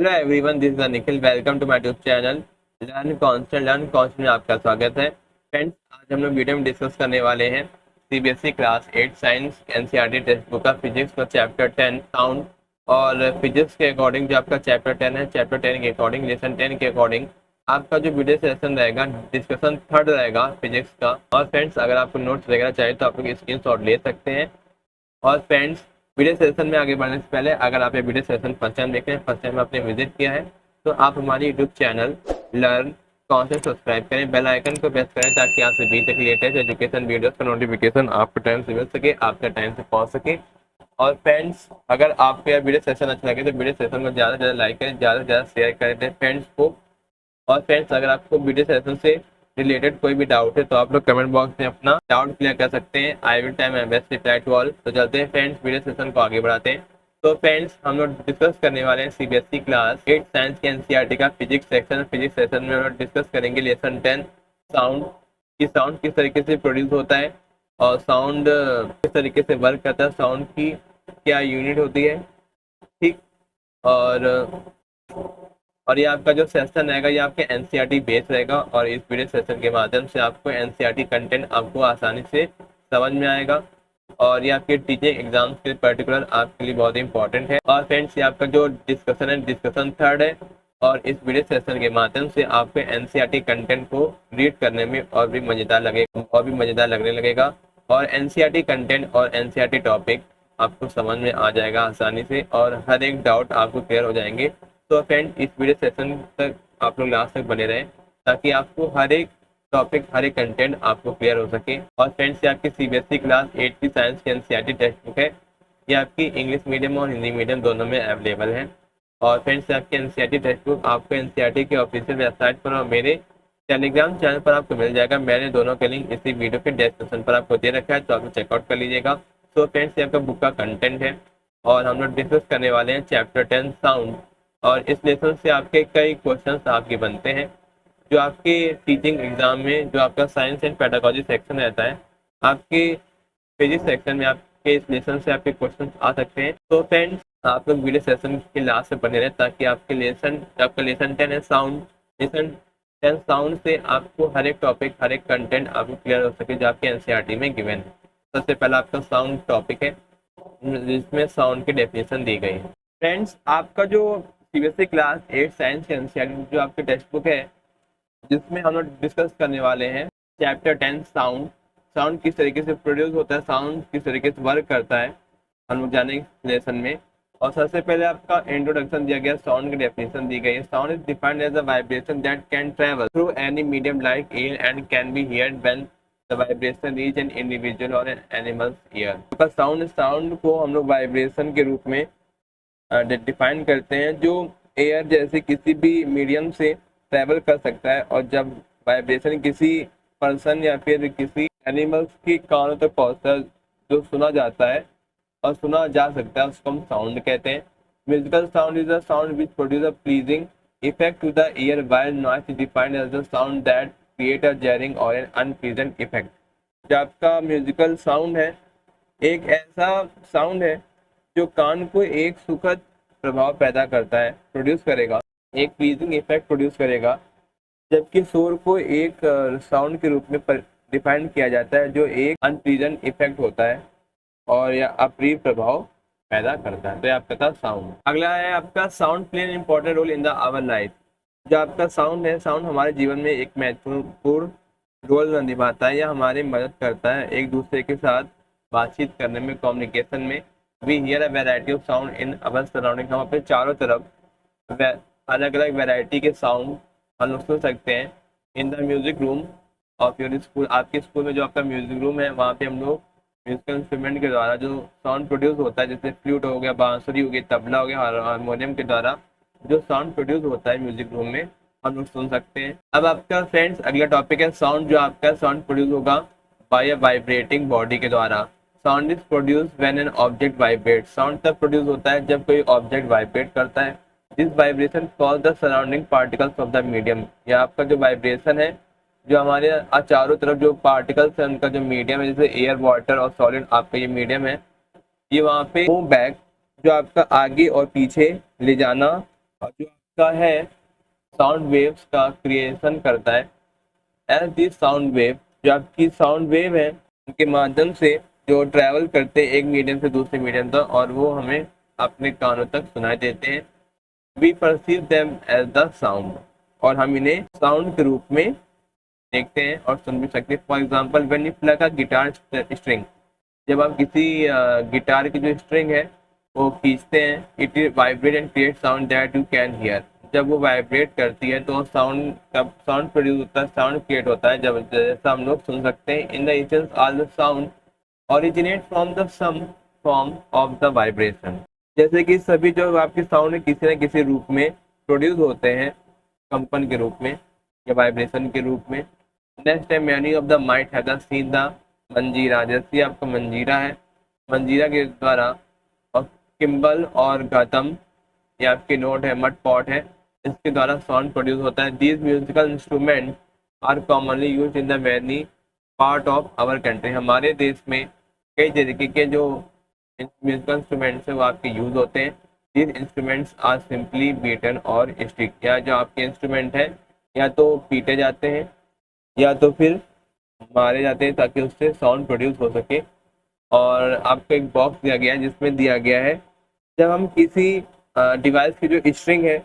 Hello everyone, this is Nikhil. Welcome to my YouTube channel learn constant में आपका स्वागत है। फ्रेंड्स, आज हम लोग वीडियो में डिस्कस करने वाले हैं CBSE class 8 science NCERT text book का फिजिक्स का चैप्टर 10 साउंड। और फिजिक्स के अकॉर्डिंग जो आपका चैप्टर 10 है, चैप्टर 10 के अकॉर्डिंग, लेसन 10 के अकॉर्डिंग आपका जो वीडियो सेशन रहेगा, डिस्कशन थर्ड रहेगा फिजिक्स का। और फ्रेंड्स, अगर आपको नोट्स वगैरह चाहिए तो आप लोग स्क्रीनशॉट ले सकते हैं। और फ्रेंड्स, वीडियो सेशन में आगे बढ़ने से पहले अगर आप ये वीडियो सेशन फर्स्ट टाइम देख रहे हैं, फर्स्ट टाइम आपने विजिट किया है, तो आप हमारे YouTube channel learn concept subscribe करें, बेल आइकन को प्रेस करें ताकि आपसे बी तक लेटेस्ट एजुकेशन वीडियोस का नोटिफिकेशन आपको टाइम से मिल सके, आपके टाइम से पहुंच सके। और फ्रेंड्स, अगर आपको यह वीडियो सेशन अच्छा लगे तो वीडियो सेशन को ज़्यादा से ज़्यादा लाइक करें, ज़्यादा से ज़्यादा शेयर करें फ्रेंड्स को। और फ्रेंड्स, अगर आपको वीडियो सेशन से रिलेटेड कोई भी डाउट है तो आप लोग कमेंट बॉक्स में अपना डाउट क्लियर कर सकते हैं। I will time my best reply to all. तो चलते हैं फ्रेंड्स, वीडियो सेशन को आगे बढ़ाते हैं। तो फ्रेंड्स, हम लोग डिस्कस करने वाले हैं सीबीएसई क्लास 8 साइंस के एनसीईआरटी का फिजिक्स सेक्शन। फिजिक्स सेक्शन में हम लोग डिस्कस करेंगे लेसन 10 साउंड की, साउंड किस तरीके से प्रोड्यूस होता है और साउंड किस तरीके से वर्क करता है, साउंड की क्या यूनिट होती है, ठीक। और ये आपका जो सेशन रहेगा ये आपके एनसीईआरटी बेस रहेगा और इस वीडियो सेशन के माध्यम से आपको एनसीईआरटी कंटेंट आपको आसानी से समझ में आएगा और ये आपके टीचिंग एग्जाम्स के पर्टिकुलर आपके लिए बहुत ही इंपॉर्टेंट है। और फ्रेंड्स, ये आपका जो डिस्कशन है, डिस्कशन थर्ड है और इस वीडियो सेशन के माध्यम से आपको एनसीईआरटी कंटेंट को रीड करने में और भी मज़ेदार लगने लगेगा और एनसीईआरटी कंटेंट और एनसीईआरटी टॉपिक आपको समझ में आ जाएगा आसानी से और हर एक डाउट आपको क्लियर हो जाएंगे। तो फ्रेंड, इस वीडियो सेशन तक आप लोग लास्ट तक बने रहें ताकि आपको हर एक टॉपिक, हर एक कंटेंट आपको क्लियर हो सके। और फ्रेंड्स, ये आपकी सीबीएसई क्लास 8 की साइंस की एनसीईआरटी टेक्स्ट बुक है। ये आपकी इंग्लिश मीडियम और हिंदी मीडियम दोनों में अवेलेबल है। और फ्रेंड्स, आपकी एनसीईआरटी टेक्स्ट बुक आपको एनसीईआरटी के ऑफिशियल वेबसाइट पर और मेरे टेलीग्राम चैनल पर आपको मिल जाएगा। मैंने दोनों के लिंक इसी वीडियो के डिस्क्रिप्शन पर आपको दे रखा है, तो आप चेकआउट कर लीजिएगा। तो फ्रेंड्स, ये आपका बुक का कंटेंट है और हम लोग डिस्कस करने वाले हैं चैप्टर 10 साउंड। और इस लेसन से आपके कई क्वेश्चंस आपके बनते हैं जो आपके टीचिंग एग्जाम में, जो आपका साइंस एंड पेडागोजी सेक्शन रहता है, आपके फिजिक्स सेक्शन में आपके इस लेसन से आपके क्वेश्चन आ सकते हैं। तो फ्रेंड्स, आप लोग वीडियो सेशन के लास्ट में बने रहें ताकि आपका लेसन 10 है साउंड, लेसन 10 साउंड से आपको हर एक टॉपिक, हर एक कंटेंट आपको क्लियर हो सके जो आपके एनसीईआरटी में गिवन है। सबसे पहला आपका साउंड टॉपिक है जिसमें साउंड की डेफिनेशन दी गई है। फ्रेंड्स, आपका जो सीबीएसई क्लास 8 साइंस के एनसीईआरटी जो आपकी टेक्स्ट बुक है, जिसमें हम लोग डिस्कस करने वाले हैं चैप्टर 10 साउंड। साउंड किस तरीके से प्रोड्यूस होता है, साउंड किस तरीके से वर्क करता है, हम लोग जानेंगे लेसन में। और सबसे पहले आपका इंट्रोडक्शन दिया गया, साउंड की डेफिनेशन दी गई है। Sound is defined as a vibration that can travel through any medium like air and can be heard when the vibration reach an individual और एन एनिमल्स ईयर। साउंड को हम लोग वाइब्रेशन के रूप में डिफाइन करते हैं जो एयर जैसे किसी भी मीडियम से ट्रैवल कर सकता है और जब वाइब्रेशन किसी पर्सन या फिर किसी एनिमल्स की कानों तक पहुंचता है, जो सुना जाता है और सुना जा सकता है, उसको हम साउंड कहते हैं। Musical sound is a sound which produce a pleasing effect to the ear, while noise is defined as the sound that create a jarring or an unpleasant effect. जो आपका म्यूजिकल साउंड है, एक ऐसा sound है जो कान को एक सुखद प्रभाव पैदा करता है, प्रोड्यूस करेगा, एक प्लीजिंग इफेक्ट प्रोड्यूस करेगा, जबकि शोर को एक साउंड के रूप में डिफाइन किया जाता है जो एक अनप्लीजेंट इफेक्ट होता है और या अप्रिय प्रभाव पैदा करता है। तो ये आपका था साउंड। अगला है आपका sound play an important role in the our life. जो आपका साउंड है, साउंड हमारे जीवन में एक महत्वपूर्ण रोल निभाता है या हमारी मदद करता है एक दूसरे के साथ बातचीत करने में, कम्युनिकेशन में। We hear a variety of sound in our surrounding. हम अपने चारों तरफ अलग अलग वैरायटी के साउंड हम लोग सुन सकते हैं। In the music room of your school, आपके स्कूल में जो आपका म्यूजिक रूम है, वहाँ पे हम लोग म्यूजिकल इंस्ट्रूमेंट के द्वारा जो साउंड प्रोड्यूस होता है, जैसे फ्लूट हो गया, बांसुरी हो गई, तबला हो गया, हारमोनियम के द्वारा जो साउंड प्रोड्यूस होता है म्यूजिक रूम में, हम लोग सुन सकते हैं। अब आपका फ्रेंड्स अगला टॉपिक है साउंड। जो आपका साउंड प्रोड्यूस होगा बाय अ वाइब्रेटिंग बॉडी के द्वारा। Sound is produce when an object vibrate. Sound तब प्रोड्यूस होता है जब कोई ऑब्जेक्ट वाइब्रेट करता है। This vibration cause the surrounding particles of the medium. या आपका जो वाइब्रेशन है, जो हमारे चारों तरफ जो पार्टिकल्स है उनका जो मीडियम है, जैसे एयर, वाटर और सॉलिड, आपका ये मीडियम है, ये वहाँ पे मूव बैक, जो आपका आगे और पीछे ले जाना और जो का है साउंड वेव्स का क्रिएशन करता है। एज दी साउंड वेव, जो आपकी साउंड वेव है उनके माध्यम से जो ट्रैवल करते हैं एक मीडियम से दूसरे मीडियम तक और वो हमें अपने कानों तक सुनाई देते हैं। We perceive them as the sound, और हम इन्हें साउंड के रूप में देखते हैं और सुन भी सकते हैं। For example when you plug a guitar string, जब आप किसी गिटार की जो स्ट्रिंग है वो खींचते हैं, it vibrate and create sound that you can hear. जब वो वाइब्रेट करती है तो साउंड का साउंड प्रोड्यूस होता है, साउंड क्रिएट होता है, जब जैसा हम लोग सुन सकते हैं। In the instance all the sound originate from the some form of the vibration. जैसे कि सभी जो आपके साउंड है किसी न किसी रूप में प्रोड्यूस होते हैं, कंपन के रूप में या वाइब्रेशन के रूप में। नेक्स्ट है many of the might have seen the मंजीरा, जैसे आपका मंजीरा है, मंजीरा के द्वारा, और किम्बल और गतम, ये आपके नोट है, मड पॉट है, इसके द्वारा साउंड प्रोड्यूस होता है। These musical instrument are commonly use in the many part of our country. हमारे देश में कई तरीके के जो म्यूजिकल इंस्ट्रूमेंट्स है वो आपके यूज होते हैं। These instruments are simply beaten और स्टिक, या जो आपके इंस्ट्रूमेंट है या तो पीटे जाते हैं या तो फिर मारे जाते हैं ताकि उससे साउंड प्रोड्यूस हो सके। और आपको एक बॉक्स दिया गया है जिसमें दिया गया है जब हम किसी डिवाइस की जो स्ट्रिंग है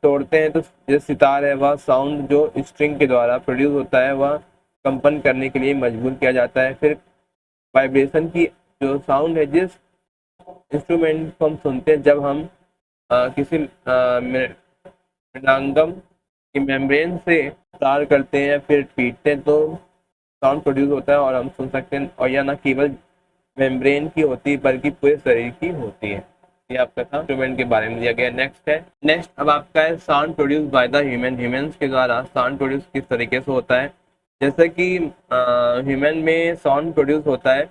तोड़ते हैं तो जो सितार है वह साउंड जो स्ट्रिंग के द्वारा प्रोड्यूस होता है वह कंपन करने के लिए मजबूर किया जाता है। फिर वाइब्रेशन की जो साउंड है जिस इंस्ट्रूमेंट को हम सुनते हैं जब हम किसी मृदंगम की मेम्ब्रेन से तार करते हैं या फिर पीटते हैं तो साउंड प्रोड्यूस होता है और हम सुन सकते हैं। और यह न केवल मेम्ब्रेन की होती है बल्कि पूरे शरीर की होती है। ये आपका था इंस्ट्रूमेंट के बारे में दिया गया। नेक्स्ट अब आपका है sound produce by the human के द्वारा साउंड प्रोड्यूस किस तरीके से होता है। जैसे कि ह्यूमन में साउंड प्रोड्यूस होता है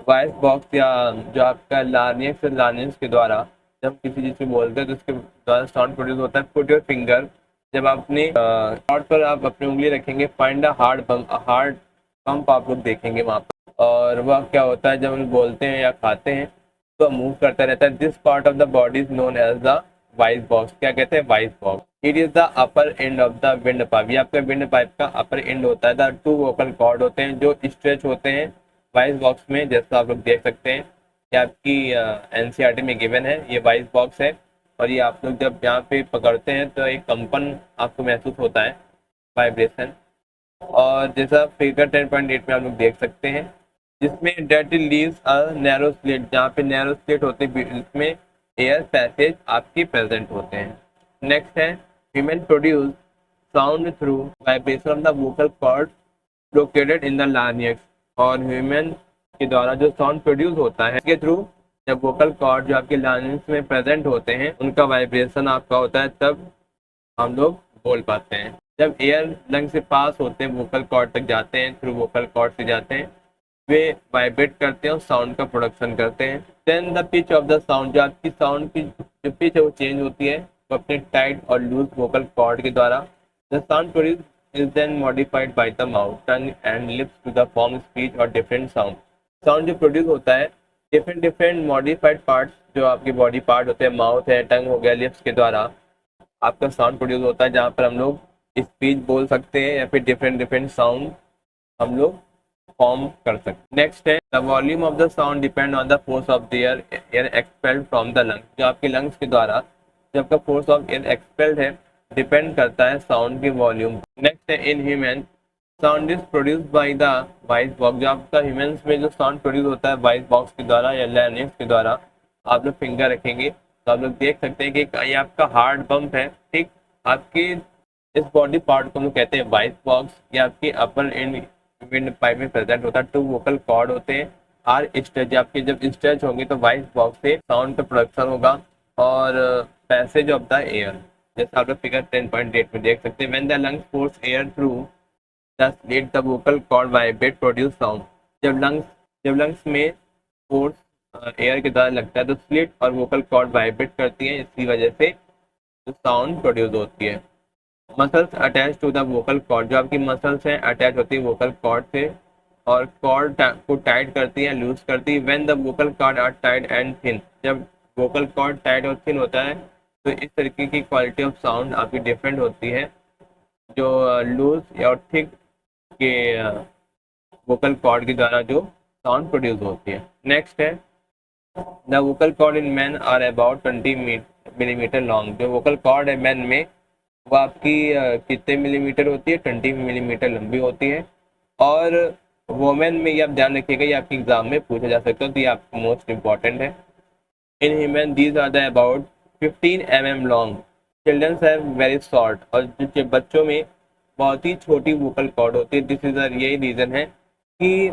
वॉइस बॉक्स या जो आपका लार्नियक्स के द्वारा। जब किसी चीज़ को बोलते हैं तो उसके द्वारा साउंड प्रोड्यूस होता है। पुट योर फिंगर, जब अपने नॉट पर आप अपनी उंगली रखेंगे, फाइंड अ हार्ड पंप आप लोग देखेंगे वहाँ पर। और वह क्या होता है जब हम बोलते हैं या खाते हैं तो मूव करता रहता है। This part of the body is known as the voice box. क्या कहते हैं? Voice box. It is the upper end of the wind pipe. ये आपका विंड पाइप का अपर एंड होता है। द टू वोकल कॉर्ड होते हैं जो स्ट्रेच होते हैं वॉइस बॉक्स में, जैसा आप लोग देख सकते हैं। ये आपकी एनसीईआरटी में गिवन है, ये वॉइस बॉक्स है। और ये आप लोग जब यहाँ पे पकड़ते हैं तो एक कंपन आपको महसूस होता है, वाइब्रेशन। और जैसा फिगर 10.8 में आप लोग देख सकते हैं जिसमें that leaves a narrow slit, जहाँ पे नैरो स्लिट होते हैं जिसमें एयर पैसेज आपके प्रेजेंट होते हैं। नेक्स्ट है human produce sound through vibration of the vocal cord located in the larynx. और ह्यूमन के द्वारा जो साउंड प्रोड्यूस होता है इसके थ्रू जब वोकल कॉर्ड जो आपके लार्नियक्स में प्रेजेंट होते हैं उनका वाइब्रेशन आपका होता है, तब हम लोग बोल पाते हैं। जब एयर लंग से पास होते हैं वोकल कॉर्ड तक जाते हैं, थ्रू वोकल कॉर्ड से जाते हैं, वे वाइब्रेट करते हैं और साउंड का प्रोडक्शन करते हैं। Then the pitch of the sound, जो आपकी साउंड की जो पिच है वो चेंज होती है वो अपने टाइट और लूज वोकल कॉर्ड के द्वारा। The sound produce is then modified by the mouth, tongue and lips to the form speech और डिफरेंट साउंड। साउंड जो प्रोड्यूस होता है डिफरेंट मॉडिफाइड पार्ट्स जो आपके बॉडी पार्ट होते हैं, माउथ है, टंग हो गया, लिप्स के द्वारा आपका साउंड प्रोड्यूस होता है, जहाँ पर हम लोग स्पीच बोल सकते हैं या फिर डिफरेंट साउंड हम लोग फॉर्म कर सकते हैं। नेक्स्ट है the volume of the sound depend on the force of the air expelled from the lungs. जो आपके लंग्स के द्वारा जो आपका फोर्स ऑफ एयर एक्सपेल्ड है डिपेंड करता है साउंड के वॉल्यूम। नेक्स्ट है in human sound is produced by the voice box. जो आपका ह्यूमन्स में जो साउंड प्रोड्यूस होता है वॉइस बॉक्स के द्वारा या लैरिंक्स के द्वारा। आप लोग फिंगर रखेंगे तो आप लोग देख सकते हैं कि ये आपका हार्ड पंप है, ठीक। आपके इस बॉडी पार्ट को हम लोग कहते हैं वॉइस बॉक्स। ये आपके अपर एंड विंड पाइप में प्रेजेंट होता है। टू वोकल कॉर्ड होते हैं, आर स्ट्रेच। आपके जब स्ट्रेच होंगे तो वॉइस बॉक्स से साउंड का प्रोडक्शन होगा और पैसेज ऑफ द एयर, जैसा आप लोग फिगर 10.8 में देख सकते हैं। When the lungs force air through the slit the vocal cord vibrate produce sound. जब लंग्स में फोर्स एयर के द्वारा लगता है तो स्लिट और वोकल कॉर्ड वाइब्रेट करती हैं, इसी वजह से जो साउंड प्रोड्यूस होती है। Muscles attach to the vocal cord, जो आपकी मसल्स हैं अटैच होती है वोकल कॉर्ड से और कॉर्ड को टाइट करती है, लूज करती है। When the vocal cord are tight and thin, जब वोकल कॉर्ड टाइट और थिन होता है तो इस तरीके की क्वालिटी ऑफ साउंड आपकी डिफरेंट होती है जो लूज और थिक के वोकल कॉर्ड के द्वारा जो साउंड प्रोड्यूस होती है। नेक्स्ट है the vocal cord in man are about 20 millimetre long. जो वोकल कॉर्ड है मैन में वो आपकी कितने मिलीमीटर होती है, 20 मिलीमीटर लंबी होती है। और वोमेन में ये आप ध्यान रखिएगा, ये आपके एग्जाम में पूछा जा सकता है, तो ये आपको मोस्ट इंपॉर्टेंट है। In human these are the about 15 mm long, childrens have very short. और जो बच्चों में बहुत ही छोटी वोकल कॉर्ड होती है। दिस इज यही रीजन है कि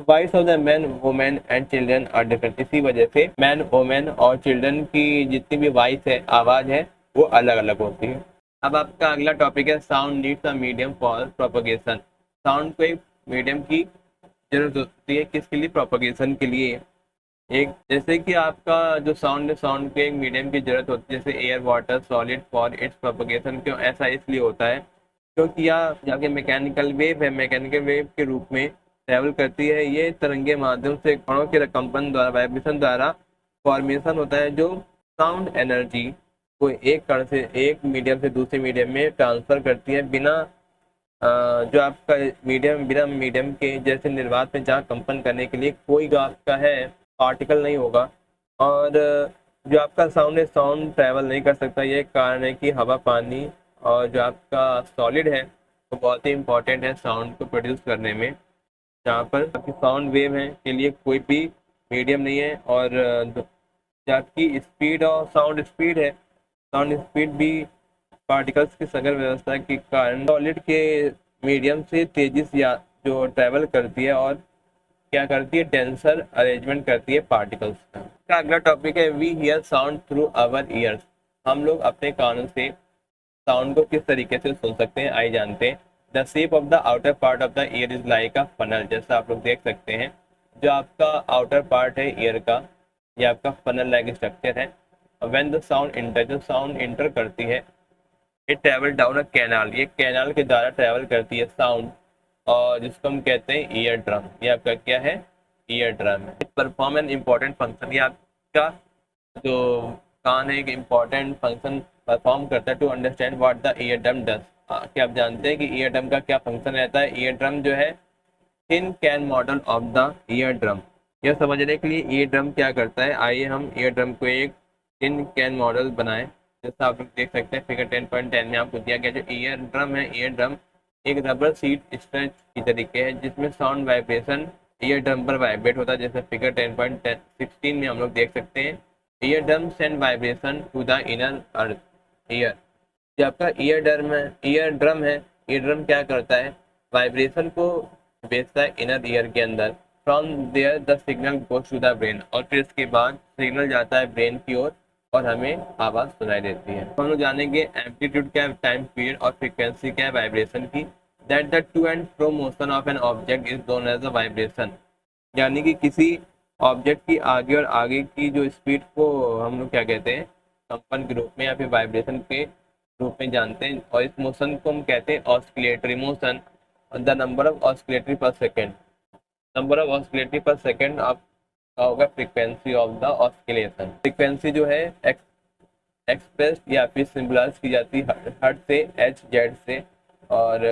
voice of the man women and children are different. इसी वजह से मैन वुमेन और चिल्ड्रन की जितनी भी वॉइस है, आवाज़ है, वो अलग अलग होती है। अब आपका अगला टॉपिक है sound needs a medium for propagation. Sound को एक मीडियम की जरूरत होती है, किसके लिए, प्रोपगेशन के लिए। एक जैसे कि आपका जो साउंड है, साउंड को एक मीडियम की जरूरत होती है, जैसे air water solid for its propagation. क्यों ऐसा इसलिए होता है क्योंकि यह जाके मैकेनिकल वेव है, मैकेनिकल वेव के रूप में ट्रैवल करती है। ये तरंगे माध्यम से कणों के कंपन द्वारा, वाइब्रेशन द्वारा फॉर्मेशन होता है, जो साउंड एनर्जी को एक कण से, एक मीडियम से दूसरे मीडियम में ट्रांसफर करती है बिना जो आपका मीडियम, बिना मीडियम के जैसे निर्वात में जहाँ कंपन करने के लिए कोई आपका है पार्टिकल नहीं होगा। और जो आपका साउंड है, साउंड ट्रैवल नहीं कर सकता। ये कारण है कि हवा, पानी और जो आपका सॉलिड है वो बहुत ही इंपॉर्टेंट है साउंड को प्रोड्यूस करने में। जहाँ पर आपकी साउंड वेव है के लिए कोई भी मीडियम नहीं है। और जो आपकी स्पीड और साउंड स्पीड है, साउंड स्पीड भी पार्टिकल्स की सघन व्यवस्था के कारण सॉलिड के मीडियम से तेजी से जो ट्रैवल करती है और क्या करती है, डेंसर अरेंजमेंट करती है पार्टिकल्स का। अगला टॉपिक है we hear sound through our ears. हम लोग अपने कानों से साउंड को किस तरीके से सुन सकते हैं, आइए जानते हैं। The shape of the outer part of the year is like a funnel. जैसा आप लोग देख सकते हैं, जो आपका आउटर पार्ट है ईयर का, ये आपका फनल लाइक स्ट्रक्चर है। व्हेन द साउंड इंटर, जब साउंड इंटर करती है, it travel down a canal, ये कैनाल के द्वारा ट्रेवल करती है साउंड, और जिसको हम कहते हैं ईयर ड्रम। ये आपका क्या है, ईयर ड्रम है। It perform an important function. ये आपका जो कान है एक इम्पॉर्टेंट फंक्शन परफॉर्म करता है to understand what the ear drum does. क्या आप जानते हैं कि ईयर ड्रम का क्या फंक्शन रहता है। ईयर ड्रम जो है thin can model of the ear drum. यह समझने के लिए ईयर ड्रम क्या करता है, आइए हम ईयर ड्रम को एक थिन कैन मॉडल बनाएं। जैसा आप लोग देख सकते हैं फिगर 10.10 में आपको दिया गया जो ईयर ड्रम है। ईयर ड्रम एक रबर सीट स्ट्रेच की तरीके है जिसमें साउंड वाइब्रेशन ईयर ड्रम पर वाइब्रेट होता है। जैसे फिगर 10.16 में हम लोग देख सकते हैं, ear drum send vibration to the inner earth ear. जो आपका ईयर ड्रम है, ईयर ड्रम क्या करता है, वाइब्रेशन को भेजता है इनर ईयर के अंदर। From there the signal goes to the brain, और फिर इसके बाद सिग्नल जाता है ब्रेन की ओर और हमें आवाज़ सुनाई देती है। हम लोग जानेंगे एम्पलीट्यूड क्या है, टाइम पीरियड और फ्रीक्वेंसी क्या है वाइब्रेशन की। That the to and fro motion of an object is known as a vibration. यानी कि किसी ऑब्जेक्ट की आगे और आगे की जो स्पीड को हम लोग क्या कहते हैं, कंपन के रूप में या फिर वाइब्रेशन के रूप में जानते हैं। और इस मोशन को हम कहते हैं oscillatory motion. The number of oscillatory पर सेकेंड, नंबर ऑफ ऑस्किलेटरी पर सेकेंड आपका होगा frequency of the oscillation. Frequency जो है एक्सप्रेस या फिर सिंबलाइज की जाती है हर्ट्ज से, एच जेड से। और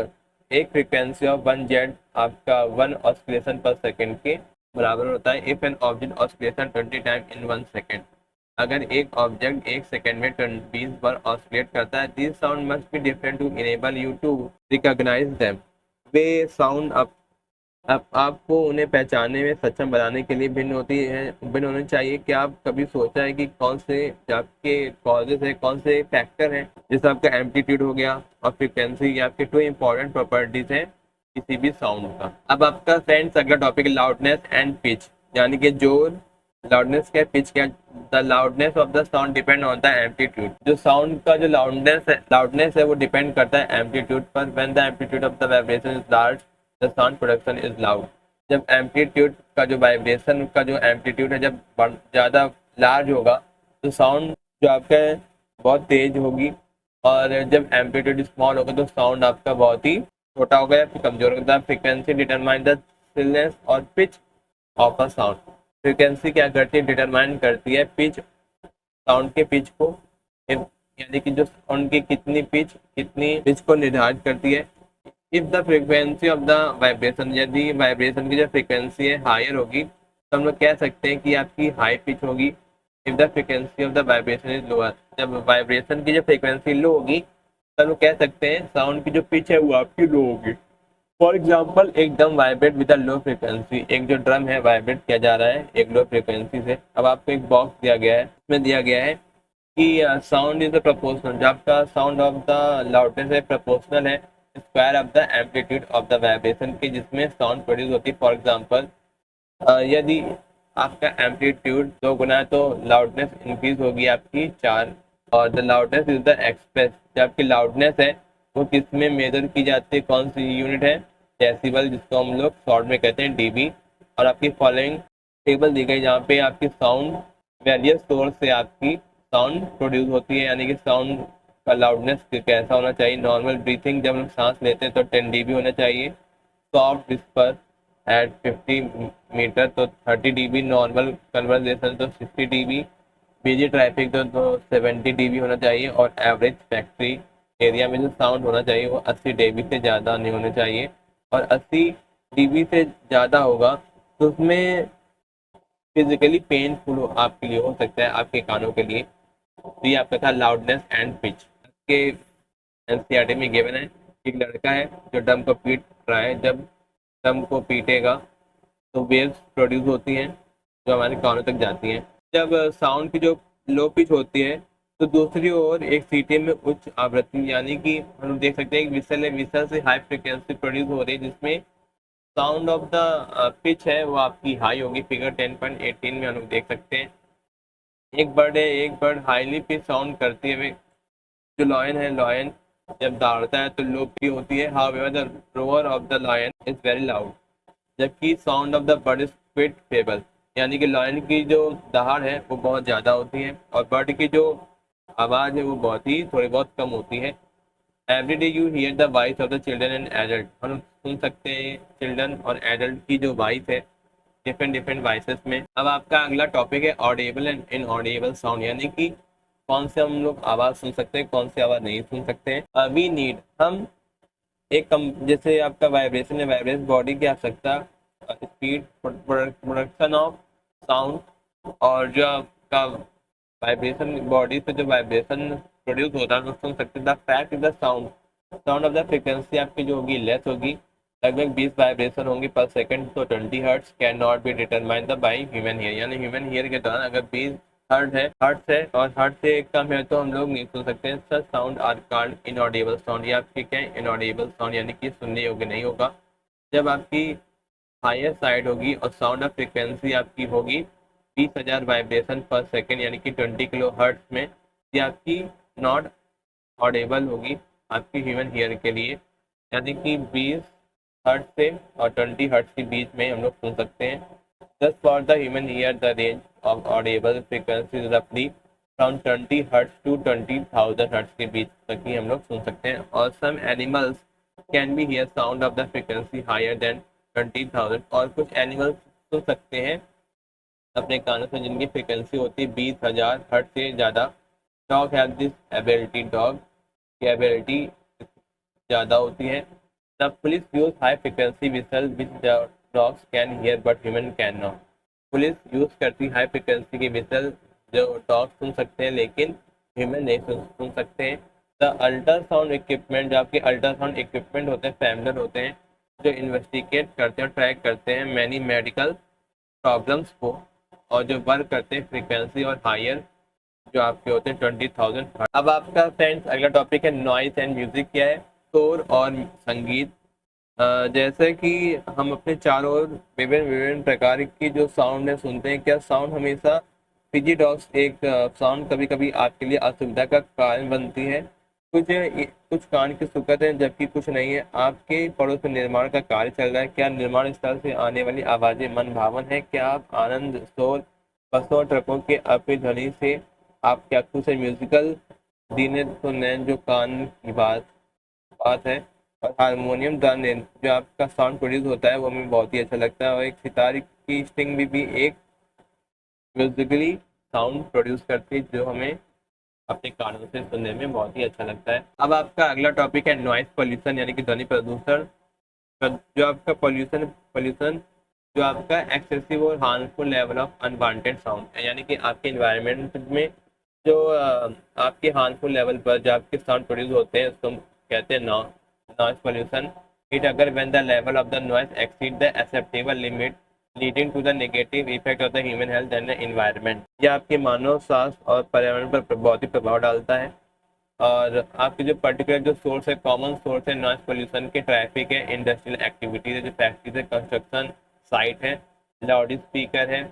एक फ्रीक्वेंसी ऑफ 1 जेड आपका 1 ऑस्किलेशन पर सेकेंड के बराबर होता है। If an object oscillation 20 time in 1 second, अगर एक ऑब्जेक्ट एक सेकेंड में 20 बार ऑस्किलेट करता है, this sound must be different to enable you to recognise them. वे साउंड अब आपको उन्हें पहचानने में सक्षम बनाने के लिए भिन्न होनी चाहिए। क्या आप कभी सोचा है कि कौन से आपके कॉजेज है, कौन से फैक्टर हैं, जैसे आपका एम्पलीट्यूड हो गया और फ्रिक्वेंसी, ये आपके 2 इंपॉर्टेंट प्रॉपर्टीज हैं किसी भी साउंड का। अब आपका फ्रेंड्स अगला टॉपिक लाउडनेस एंड पिच, यानी कि जोर, लाउडनेस क्या, पिच क्या। The loudness of the sound depend on the amplitude. जो साउंड का जो लाउडनेस है वो डिपेंड करता है एम्पलीट्यूड पर। When the amplitude of the vibration is large, the sound production is loud. जब एम्पलीट्यूड का जो वाइब्रेशन का जो एम्पलीट्यूड है जब ज़्यादा लार्ज होगा तो साउंड जो आपका है बहुत तेज होगी। और जब एम्पलीट्यूड स्मॉल होगा तो साउंड आपका बहुत ही छोटा होगा या फिर कमजोर होगा। फ्रीक्वेंसी डिटरमाइन द स्टिलनेस और pitch of a sound. Frequency क्या करती है, डिटरमाइन करती है पिच, साउंड के पिच को यानी कि जो साउंड की कितनी पिच को निर्धारित करती है। If the frequency of the vibration, यदि वाइब्रेशन की जो फ्रीक्वेंसी है हायर होगी तो हम लोग कह सकते हैं कि आपकी हाई पिच होगी। If the frequency of the vibration is lower, जब वाइब्रेशन की जो फ्रीक्वेंसी लो होगी तो हम लोग कह सकते हैं साउंड की जो पिच है वो आपकी लो होगी। फॉर एग्जाम्पल, एक drum vibrate with a low frequency, एक जो ड्रम है वाइब्रेट किया जा रहा है एक लो फ्रीक्वेंसी से। अब आपको एक बॉक्स दिया गया है, इसमें दिया गया है कि साउंड इज प्रोपोर्शनल, जब आपका साउंड ऑफ द लाउडनेस है प्रोपोर्शनल है square of the amplitude of the vibration की जिसमें साउंड प्रोड्यूस होती है। फॉर एग्जाम्पल, यदि आपका एम्पलीट्यूड 2 गुना है तो लाउडनेस इंक्रीज होगी आपकी 4। और the loudness is the express, जो आपकी लाउडनेस है वो किस में मेजर की जाती है, कौन सी यूनिट है, डेसिबल, जिसको हम लोग शॉर्ट में कहते हैं डीबी। और आपकी फॉलोइंग टेबल दी गई जहाँ पे आपकी साउंड वेरियस सोर्स से आपकी साउंड प्रोड्यूस होती है, यानी कि साउंड का लाउडनेस कैसा होना चाहिए। नॉर्मल ब्रीथिंग, जब हम सांस लेते हैं तो 10 dB होना चाहिए। सॉफ्ट विस्पर एट 50 मीटर तो 30 dB, नॉर्मल कन्वर्सेशन तो 60 dB, बिजी ट्रैफिक तो 70 dB होना चाहिए। और एवरेज फैक्ट्री एरिया में जो साउंड होना चाहिए वो 80 dB से ज़्यादा नहीं होना चाहिए। और 80 dB से ज़्यादा होगा तो उसमें फिजिकली पेनफुल आपके लिए हो सकता है, आपके कानों के लिए। तो ये आपका था लाउडनेस एंड पिच के एनसीईआरटी में गिवन है। एक लड़का है जो ड्रम को पीट रहा है, जब ड्रम को पीटेगा तो वेव्स प्रोड्यूस होती हैं जो हमारे कानों तक जाती हैं। जब साउंड की जो लो पिच होती है तो दूसरी ओर एक सीटीएम में उच्च आवृत्ति, यानी कि हम देख सकते हैं एक विसल है, विसल से हाई फ्रिक्वेंसी प्रोड्यूस हो रही है जिसमें साउंड ऑफ द पिच है वो आपकी हाई होगी। फिगर 10.18 में हम लोग देख सकते हैं एक बर्ड हाईली पिच साउंड करती है। जो लॉयन है, लॉयन जब दौड़ता है तो लो पिच होती है। However the roar of the lion is very loud, जबकि sound of the bird is quite feeble, यानी कि लॉयन की जो दहाड़ है वो बहुत ज़्यादा होती है और बर्ड की जो आवाज़ है वो बहुत ही थोड़ी बहुत कम होती है। Every day you here the voice of the children and adult, हम सुन सकते हैं चिल्ड्रन और एडल्ट की जो वॉइस है डिफरेंट डिफरेंट वॉइसेस में। अब आपका अगला टॉपिक है ऑडिबल एंड इनऑडिबल साउंड, यानी कि कौन से हम लोग आवाज़ सुन सकते हैं कौन सी आवाज़ नहीं सुन सकते हैं। वी नीड, हम एक कम जैसे आपका वाइब्रेशन है, वाइब्रेशन बॉडी की आवश्यकता, स्पीड, प्रोडक्शन ऑफ साउंड, और जो आपका वाइब्रेशन बॉडी से जो वाइब्रेशन प्रोड्यूस होता है उसको सुन सकते हैं। The fact is the sound, sound of the frequency आपकी जो होगी लेस होगी, लगभग 20 वाइब्रेशन होंगी पर सेकंड तो 20 hertz, can not be determined the by human ear, यानी ह्यूमन ईयर के दौरान अगर 20 हर्ट्स है और हर्ट्स से कम है तो हम लोग नहीं सुन सकते हैं। Such sound are called inaudible sound, या आपकी क्या इनऑडिबल साउंड, यानी कि सुनने योग्य नहीं होगा। जब आपकी हायर साइड होगी और साउंड ऑफ फ्रिक्वेंसी आपकी होगी 20,000 वाइब्रेशन पर सेकेंड, यानी कि 20 किलो हर्ट्स में, ये आपकी नॉट ऑडेबल होगी आपकी ह्यूमन ईयर के लिए, यानी कि 20 हर्ट्ज से और 20 हर्ट्ज के बीच में हम लोग सुन सकते हैं। दस for the human ear the range of audible frequency रफली फ्रॉम 20 हर्ट्ज टू 20,000 हर्ट्ज के बीच तक ही हम लोग सुन सकते हैं। और some animals can be hear sound of the frequency higher than 20,000, और कुछ एनिमल्स सुन सकते हैं अपने कानों से जिनकी फ्रिक्वेंसी होती है 20,000 हर्ट्ज से ज़्यादा। Dog have this ability, dog की एबिलिटी ज़्यादा होती है। The police use high frequency whistle which the dogs can hear but human can not, police use करती हाई फ्रिक्वेंसी की विसल जो डॉग सुन सकते हैं लेकिन ह्यूमन नहीं सुन सकते हैं। द अल्ट्रासाउंड इक्विपमेंट, जो आपके अल्ट्रासाउंड इक्विपमेंट होते हैं फैमिलर होते हैं जो इन्वेस्टिगेट करते हैं और ट्रैक करते हैं मैनी मेडिकल प्रॉब्लम्स को, और जो वर्क करते हैं फ्रीक्वेंसी और हायर जो आपके होते हैं 20,000। अब आपका फ्रेंड्स अगला टॉपिक है नॉइस एंड म्यूजिक, क्या है, शोर और संगीत। जैसे कि हम अपने चारों ओर विभिन्न विभिन्न प्रकार की जो साउंड है सुनते हैं, क्या साउंड हमेशा फिजी डॉग्स एक साउंड कभी कभी आपके लिए असुविधा का कारण बनती है। कुछ कान की सुकत है जबकि कुछ नहीं है। आपके पड़ोस में निर्माण का कार्य चल रहा है, क्या निर्माण स्थल से आने वाली आवाजें मन भावन है, क्या आप आनंद शोर बसों और ट्रकों के अपनी ध्वनि से आप क्या खुश है। म्यूजिकल दीने तो नैन जो कान की बात है। और हारमोनियम दाने जो आपका साउंड प्रोड्यूस होता है वो हमें बहुत ही अच्छा लगता है। और एक सितार की स्ट्रिंग भी एक म्यूजिकली साउंड प्रोड्यूस करती है जो हमें अपने कानों से सुनने में बहुत ही अच्छा लगता है। अब आपका अगला टॉपिक है नॉइस पोल्यूशन यानी कि ध्वनि प्रदूषण। तो जो आपका पोल्यूशन पोल्यूशन जो आपका एक्सेसिव और harmful level of unwanted sound यानी कि आपके इन्वायरमेंट में जो आपके हार्मफुल लेवल पर जो आपके साउंड प्रोड्यूस होते हैं उसको हम कहते हैं नॉइस पोल्यूशन। इट अगर when the level of the noise exceed the acceptable limit leading to the negative effect of the human health and the environment. यह आपके मानव स्वास्थ्य और पर्यावरण पर बहुत ही प्रभाव डालता है। और आपके जो पर्टिकुलर जो सोर्स है, कॉमन सोर्स है नॉइस पोल्यूशन के, ट्रैफिक है, इंडस्ट्रियल एक्टिविटीज है, जो फैक्ट्रीज है, कंस्ट्रक्शन साइट है, लाउड स्पीकर है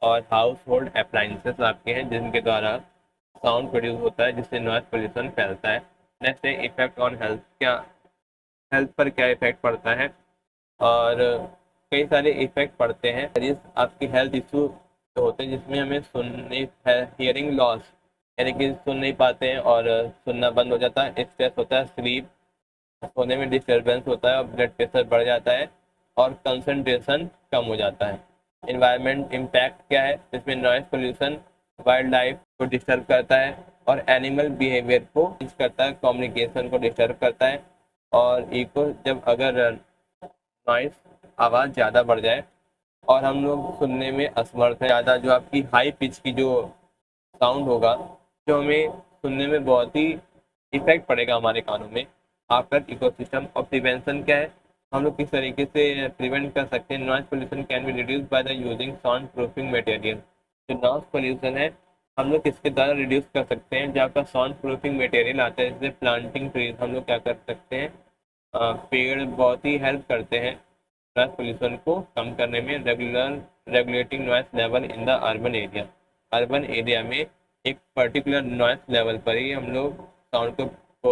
और हाउस होल्ड अप्लाइंसेस आपके हैं जिनके द्वारा साउंड प्रोड्यूस होता है जिससे नॉइस पोल्यूशन फैलता है। नेक्स्ट है इफेक्ट ऑन हेल्थ। क्या हेल्थ पर क्या इफेक्ट पड़ता है? और कई सारे इफेक्ट पड़ते हैं। आपकी हेल्थ इशू होते हैं जिसमें हमें सुनने हियरिंग लॉस यानी कि सुन नहीं पाते हैं और सुनना बंद हो जाता है, स्ट्रेस होता है, स्लीप सोने में डिस्टर्बेंस होता है और ब्लड प्रेशर बढ़ जाता है और कंसंट्रेशन कम हो जाता है। इन्वायरमेंट इम्पैक्ट क्या है? इसमें नॉइस पोल्यूशन वाइल्ड लाइफ को डिस्टर्ब करता है और एनिमल बिहेवियर को चेंज करता है, कम्युनिकेशन को डिस्टर्ब करता है। और इको जब अगर नॉइस आवाज़ ज़्यादा बढ़ जाए और हम लोग सुनने में असमर्थ है, ज़्यादा जो आपकी हाई पिच की जो साउंड होगा जो हमें सुनने में बहुत ही इफेक्ट पड़ेगा हमारे कानों में। आफ्टर इकोसिस्टम और प्रिवेंशन क्या है? हम लोग किस तरीके से प्रिवेंट कर सकते हैं? Noise pollution can be reduce by the using sound proofing material. जो नॉइस पोल्यूशन है हम लोग किसके द्वारा रिड्यूस कर सकते हैं? जो आपका साउंड प्रूफिंग मटेरियल आता है जैसे प्लांटिंग ट्रीज। हम लोग क्या कर सकते हैं? पेड़ बहुत ही हेल्प करते हैं नॉइस पोल्यूशन को कम करने में। Regulating noise level in the urban area. Urban area में एक पर्टिकुलर नॉइस लेवल पर ही हम लोग साउंड को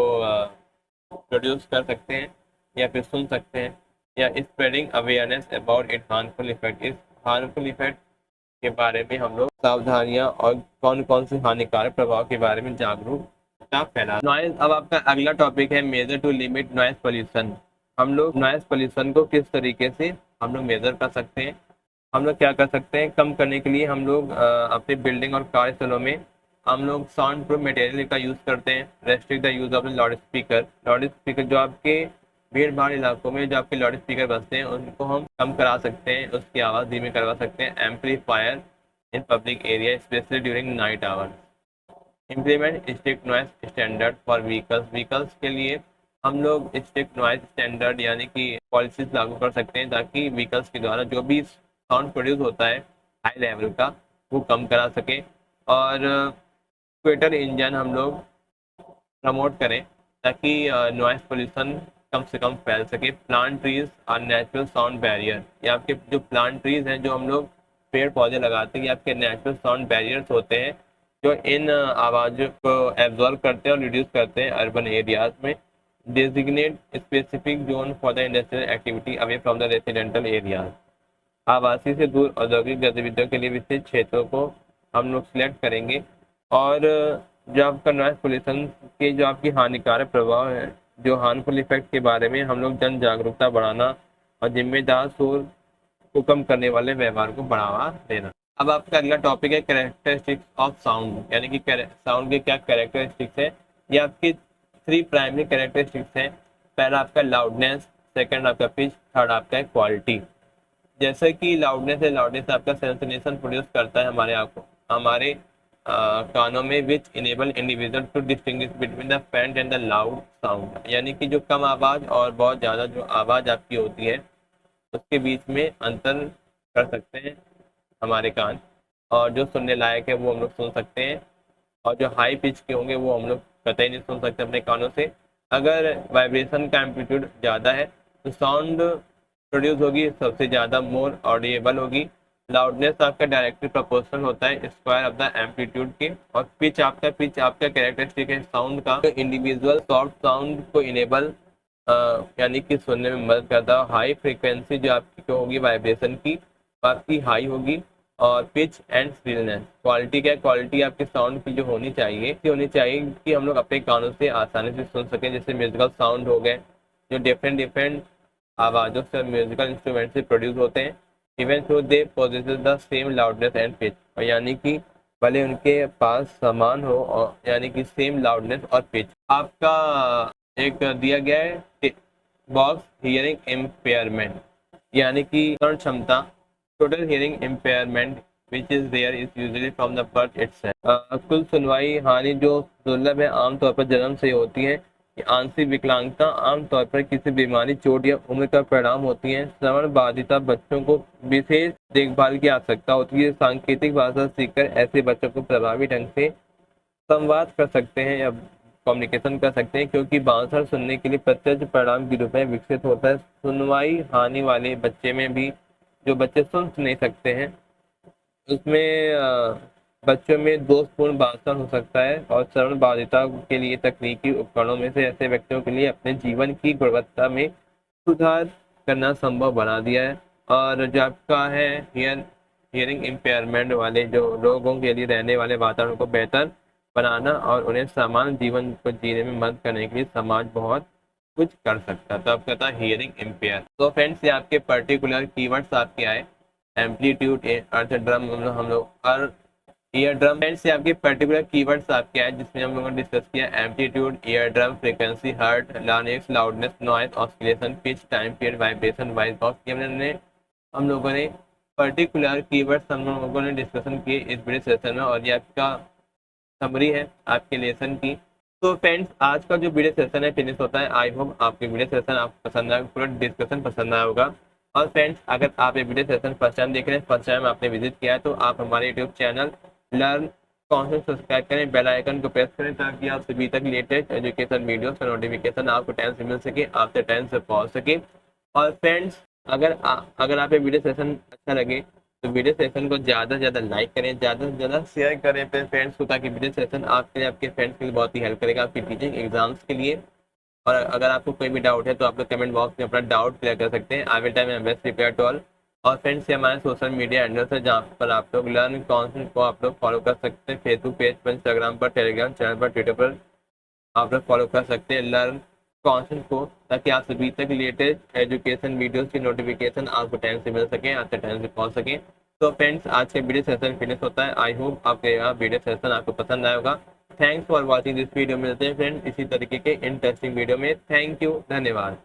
प्रोड्यूस कर सकते हैं या फिर सुन सकते हैं। या spreading awareness about it harmful effect. इस हार्मफुल इफेक्ट के बारे में हम लोग सावधानियां और कौन कौन से हानिकारक प्रभाव के बारे में जागरूकता फैला। नॉइज। अब आपका अगला टॉपिक है measure to limit noise pollution. हम लोग नॉइज पोल्यूशन को किस तरीके से हम लोग मेजर कर सकते हैं? हम लोग क्या कर सकते हैं कम करने के लिए? हम लोग अपने बिल्डिंग और कार्यस्थलों में हम लोग साउंड प्रूफ मटेरियल का यूज़ करते हैं। Restrict the use of loud speaker. Loud speaker जो आपके भीड़ भाड़ इलाकों में जो आपके लाउड स्पीकर बजते हैं उनको हम कम करा सकते हैं, उसकी आवाज़ धीमी करवा सकते हैं। Amplifier in public area specially during night hours. Implement strict noise standard for vehicles. Vehicles के लिए हम लोग स्ट्रिक्ट नॉइस स्टैंडर्ड यानी कि पॉलिसीज लागू कर सकते हैं ताकि व्हीकल्स के द्वारा जो भी साउंड प्रोड्यूस होता है हाई लेवल का वो कम करा सके। और क्वेटर इंजन हम लोग प्रमोट करें ताकि नॉइस पोल्यूशन कम से कम फैल सके। प्लांट ट्रीज और नेचुरल साउंड बैरियर। ये आपके जो प्लांट ट्रीज हैं जो हम लोग पेड़ पौधे लगाते हैं ये आपके नेचुरल साउंड बैरियर्स होते हैं जो इन आवाज़ों को एब्जॉर्व करते हैं और रिड्यूस करते हैं अर्बन एरियाज में। Designate specific zone for the industrial activity away from the residential areas. आवासीय से दूर औद्योगिक गतिविधियों के लिए विशिष्ट क्षेत्रों को हम लोग सिलेक्ट करेंगे। और जो आपका नॉइस पोल्यूशन के जो आपकी हानिकारक प्रभाव है, जो हार्मफुल इफेक्ट के बारे में हम लोग जन जागरूकता बढ़ाना और जिम्मेदार शोर को कम करने वाले व्यवहार को बढ़ावा देना। अब आपका अगला टॉपिक है कैरेक्टरिस्टिक्स ऑफ साउंड यानी कि साउंड के क्या कैरेक्टरिस्टिक्स है। ये आपकी 3 प्राइमरी कैरेक्टरिस्टिक्स हैं। पहला आपका लाउडनेस, सेकंड आपका पिच, थर्ड आपका है क्वालिटी। जैसे कि लाउडनेस है, लाउडनेस आपका सेंसेशन प्रोड्यूस करता है हमारे आंखों हमारे कानों में which enable individual to distinguish between the faint and the loud sound. यानी कि जो कम आवाज़ और बहुत ज़्यादा जो आवाज़ आपकी होती है उसके बीच में अंतर कर सकते हैं हमारे कान। और जो सुनने लायक है वो हम लोग सुन सकते हैं और जो हाई पिच के होंगे वो हम लोग कतई नहीं सुन सकते अपने कानों से। अगर वाइब्रेशन का एम्पलीट्यूड ज़्यादा है तो साउंड प्रोड्यूस होगी सबसे ज़्यादा मोर ऑडिएबल होगी। लाउडनेस आपका डायरेक्टली प्रोपोर्शनल होता है स्क्वायर ऑफ द एम्पलीट्यूड के। और पिच आपका कैरेक्टरिस्टिक है साउंड का इंडिविजुअल सॉफ्ट साउंड को इनेबल यानी कि सुनने में मदद करता है। हाई फ्रीक्वेंसी जो आपकी होगी वाइब्रेशन की आपकी हाई होगी। और पिच एंड स्टिलनेस। क्वालिटी क्या है? क्वालिटी आपके साउंड की जो होनी चाहिए कि हम लोग अपने कानों से आसानी से सुन सकें। जैसे म्यूजिकल साउंड हो गए जो डिफरेंट डिफरेंट आवाज़ों से म्यूजिकल इंस्ट्रूमेंट से प्रोड्यूस होते हैं even through they possess the same loudness and pitch. और यानी कि भले उनके पास समान हो, और यानी कि सेम लाउडनेस और पिच। आपका एक दिया गया है बॉक्स, हियरिंग इम्पेयरमेंट यानी कि श्रवण क्षमता, total hearing impairment which is there is usually from the birth itself. कुल सुनवाई हानि जो दुर्लभ है, आमतौर पर जन्म से होती है। आंशिक विकलांगता आमतौर पर किसी बीमारी, चोट या उम्र का परिणाम होती है। श्रवण बाधिता बच्चों को विशेष देखभाल की आवश्यकता होती है। सांकेतिक भाषा सीखकर ऐसे बच्चों को प्रभावी ढंग से संवाद कर सकते हैं या कम्युनिकेशन कर सकते हैं, क्योंकि बांसुर सुनने के लिए प्रत्यक्ष परिणाम के रूप में विकसित होता है। सुनवाई हानि वाले बच्चे में भी, जो बच्चे सुन नहीं सकते हैं, उसमें बच्चों में दोषपूर्ण भाषण हो सकता है। और श्रवण बाधिता के लिए तकनीकी उपकरणों में से ऐसे व्यक्तियों के लिए अपने जीवन की गुणवत्ता में सुधार करना संभव बना दिया है। और जो आपका है हियरिंग इम्पेयरमेंट वाले जो लोगों के लिए रहने वाले वातावरण को बेहतर बनाना और उन्हें सामान्य जीवन को जीने में मदद करने के लिए समाज बहुत कुछ कर सकता है। तो आपका था हियरिंग इम्पेयर। तो फ्रेंड्स, ये आपके पर्टिकुलर कीवर्ड्स आपके आए। एम्पलीट्यूड, अर्थ ड्रम, हम लोग हर ईयर ड्रम। फ्रेंड्स, से आपके पर्टिकुलर कीवर्ड्स आपके आए जिसमें हम लोगों ने डिस्कस किया amplitude, ear drum, frequency, hertz, larynx, loudness, noise, oscillation, pitch, time period, vibration, voice box. ये हम लोगों ने पर्टिकुलर कीवर्ड्स हम लोगों ने डिस्कशन किए इस वीडियो सेशन में, और ये आपका समरी है आपके लेसन की। तो फ्रेंड्स, आज का जो वीडियो सेशन है फिनिश होता है। आई होप आपके वीडियो सेशन आपको पसंद आया, पूरा डिस्कशन पसंद आया होगा। और फ्रेंड्स, अगर आप ये वीडियो सेशन फर्स्ट टाइम देख रहे हैं, फर्स्ट टाइम आपने विजिट किया है, तो आप हमारे YouTube channel learn concept subscribe करें, बेल आइकन को प्रेस करें, ताकि आप सभी तक लेटेस्ट एजुकेशन वीडियोस का नोटिफिकेशन आपको टाइम से मिल सके, आपसे टाइम से पहुंच सके। और फ्रेंड्स, अगर आप ये वीडियो सेशन अच्छा लगे तो वीडियो सेशन को ज़्यादा से ज़्यादा लाइक करें, ज़्यादा से ज़्यादा शेयर करें अपने फ्रेंड्स को, ताकि वीडियो सेशन आपके लिए, आपके फ्रेंड्स के लिए बहुत ही हेल्प करेगा आपकी टीचिंग एग्जाम्स के लिए। और अगर आपको कोई भी डाउट है तो आप लोग कमेंट बॉक्स में अपना डाउट क्लियर कर सकते हैं। I will time am best repair to all. और फ्रेंड्स, ये हमारे सोशल मीडिया हैंडल्स है जहाँ पर आप लोग लर्न कॉन्सेप्ट को आप लोग फॉलो कर सकते हैं। फेसबुक पेज पर, इंस्टाग्राम पर, टेलीग्राम चैनल पर, ट्विटर पर आप लोग फॉलो कर सकते हैं लर्न कॉन्सेप्ट को, ताकि आप सभी तक लेटेस्ट एजुकेशन वीडियोस की नोटिफिकेशन आपको टाइम से मिल सके, आपके टाइम से पहुंच सके। तो फ्रेंड्स, आज का वीडियो सेशन फिनिश होता है। आई होप आपके यहाँ वीडियो सेशन आपको पसंद आया होगा। Thanks for watching this video. मिलते हैं फ्रेंड्स इसी तरीके के इंटरेस्टिंग वीडियो में। थैंक यू, धन्यवाद।